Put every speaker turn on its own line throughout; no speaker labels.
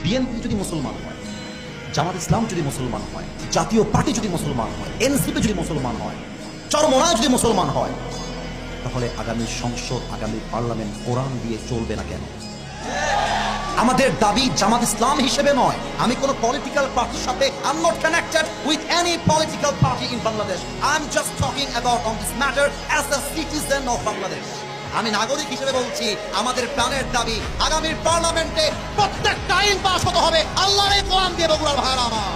BNP যদি মুসলমান হয়, জামাত ইসলাম যদি মুসলমান হয়, জাতীয় পার্টি যদি মুসলমান হয়, এনসিপি যদি মুসলমান হয়, চরমোনাই যদি মুসলমান হয়, তাহলে আগামী সংসদ, আগামী পার্লামেন্ট কোরআন দিয়ে চলবে না কেন? আমাদের দাবি জামাত ইসলাম হিসেবে নয়, আমি কোন পলিটিক্যাল পার্টির সাথে I am not connected with any political party in Bangladesh. I am just talking about on this matter as a citizen of Bangladesh. আমি নাগরিক হিসেবে বলছি, আমাদের প্রাণের দাবি আগামীর পার্লামেন্টে প্রত্যেকটা আইন পাস হতে হবে আল্লাহর এই কোরআন দিয়ে। বগুড়ার ভাইরা আমার,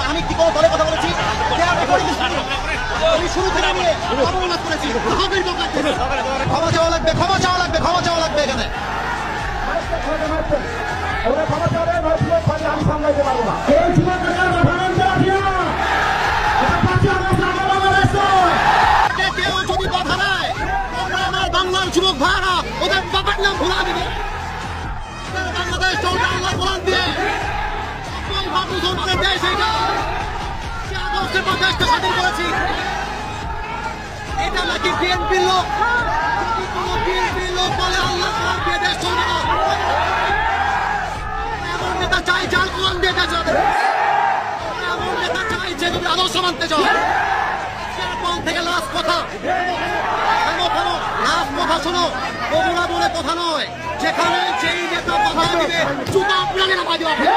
আমি কি কোনো দলের কথা বলেছি? আমি শুরু থেকে নিয়ে অবমাননা করেছি। ক্ষমা চাওয়া লাগবে, ক্ষমা চাওয়া লাগবে, ক্ষমা চাওয়া লাগবে এখানে। কেউ যদি কথা নেয়, আমার বাংলার যুবক ভাইরা ওদের বাবার নাম ভুলা দিবে। বাংলাদেশ চলবে আল্লাহ কোরআন দিয়ে। মুসলমানের দেশ এইটা, আগস্টের পর দেশটা স্বাধীন করেছি। এটা নাকি বিএনপির লোক? যদি কোনো বিএনপির লোক বলে আল্লাহ কোরআন দিয়ে দেশ চলবে না, এমন নেতা চাই যার কোরআন দিয়ে দেশ চলবে। এমন নেতা চাই যে যদি আদর্শ মানতে চায়। এরপর থেকে লাস্ট কথা, লাস্ট কথা শোনো, বগুড়া বলে কথা নয়, যেখানে যেই নেতা কথা দিবে জুতা আপনাকে নামাই দেওয়া হবে।